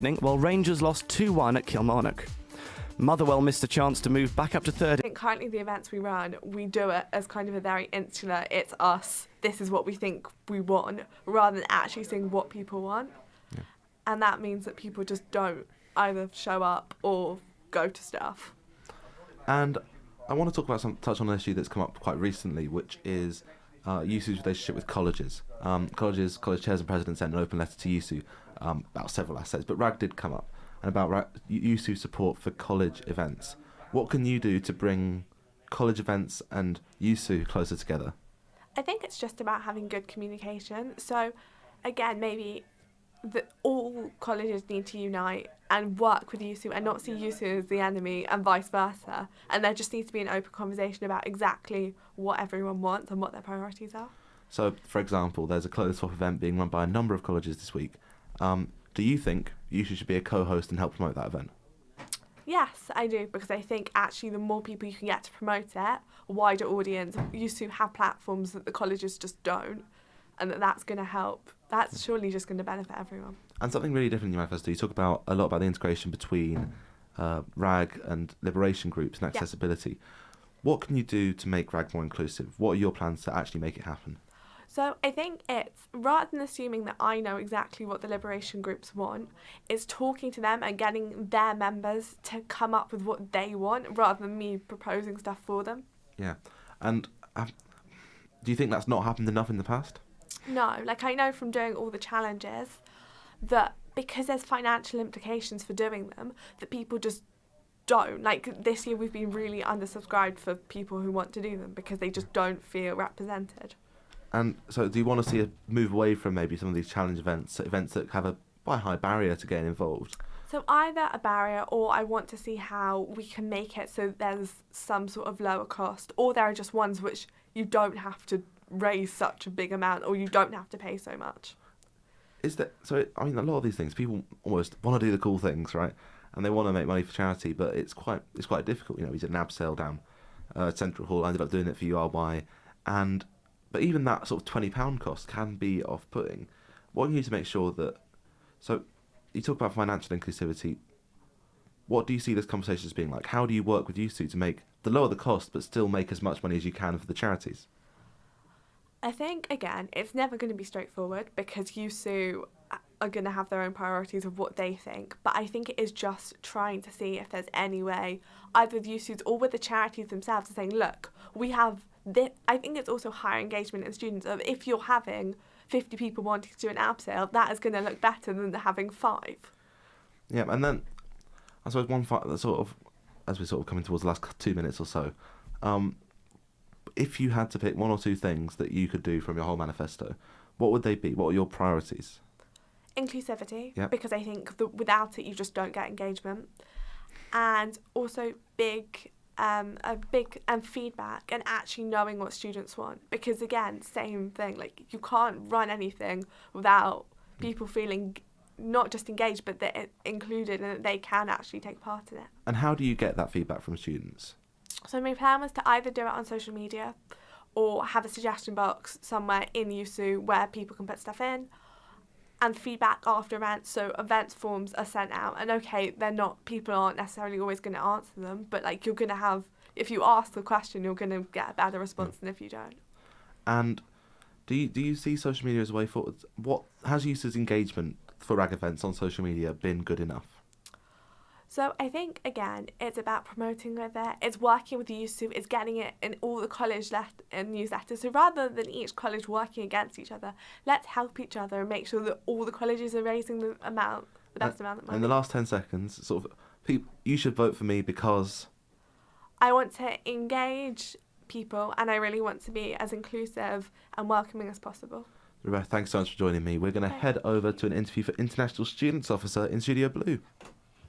While Rangers lost 2-1 at Kilmarnock. Motherwell missed a chance to move back up to third. I think currently the events we run, we do it as kind of a very insular, it's us, this is what we think we want, rather than actually seeing what people want. Yeah. And that means that people just don't either show up or go to stuff. And I want to touch on an issue that's come up quite recently, which is USU's relationship with colleges. College chairs and presidents sent an open letter to USU about several aspects, but RAG did come up, and about USU's support for college events. What can you do to bring college events and USU closer together? I think it's just about having good communication. So, again, maybe all colleges need to unite and work with USU and not see USU as the enemy and vice versa. And there just needs to be an open conversation about exactly what everyone wants and what their priorities are. So, for example, there's a clothes swap event being run by a number of colleges this week. Do you think USU should be a co-host and help promote that event? Yes, I do, because I think actually the more people you can get to promote it, a wider audience, USU have platforms that the colleges just don't, and that's going to help. That's surely just going to benefit everyone. And something really different in your manifesto, you talk about a lot about the integration between RAG and liberation groups and accessibility. Yeah. What can you do to make RAG more inclusive? What are your plans to actually make it happen? So I think it's, rather than assuming that I know exactly what the liberation groups want, it's talking to them and getting their members to come up with what they want rather than me proposing stuff for them. Yeah. And do you think that's not happened enough in the past? No. Like, I know from doing all the challenges that because there's financial implications for doing them, that people just don't. Like, this year we've been really undersubscribed for people who want to do them because they just don't feel represented. And so do you want to see a move away from maybe some of these challenge events that have a quite high barrier to getting involved? So either a barrier, or I want to see how we can make it so there's some sort of lower cost, or there are just ones which you don't have to raise such a big amount, or you don't have to pay so much. I mean, a lot of these things, people almost want to do the cool things, right? And they want to make money for charity, but it's quite difficult. You know, we did an abseil down Central Hall, ended up doing it for URY, but even that sort of £20 cost can be off-putting. What can you do to make sure that... So, you talk about financial inclusivity. What do you see this conversation as being like? How do you work with USU to lower the cost, but still make as much money as you can for the charities? I think, again, it's never going to be straightforward because USU are going to have their own priorities of what they think. But I think it is just trying to see if there's any way, either with USUs or with the charities themselves, to saying, look, we have... I think it's also higher engagement in students of if you're having 50 people wanting to do an abseil, that is going to look better than having 5. Yeah, and then I suppose as we're sort of coming towards the last 2 minutes or so, if you had to pick one or two things that you could do from your whole manifesto, what would they be? What are your priorities? Inclusivity, yep. Because I think without it you just don't get engagement, and also big feedback and actually knowing what students want, because again, same thing, like you can't run anything without people feeling not just engaged but they're included and that they can actually take part in it. And how do you get that feedback from students? So my plan was to either do it on social media or have a suggestion box somewhere in USU where people can put stuff in, and feedback after events. So events forms are sent out, and okay, people aren't necessarily always going to answer them, but like you're going to have, if you ask the question, you're going to get a better response than if you don't. And do you see social media as a way forward? What has USU's engagement for RAG events on social media been good enough? So I think, again, it's about promoting with it, it's working with the USU, it's getting it in all the college newsletters. So rather than each college working against each other, let's help each other and make sure that all the colleges are raising the best amount of money. In the last 10 seconds, you should vote for me because... I want to engage people and I really want to be as inclusive and welcoming as possible. Rebecca, thanks so much for joining me. We're going to head over to an interview for International Students Officer in Studio Blue.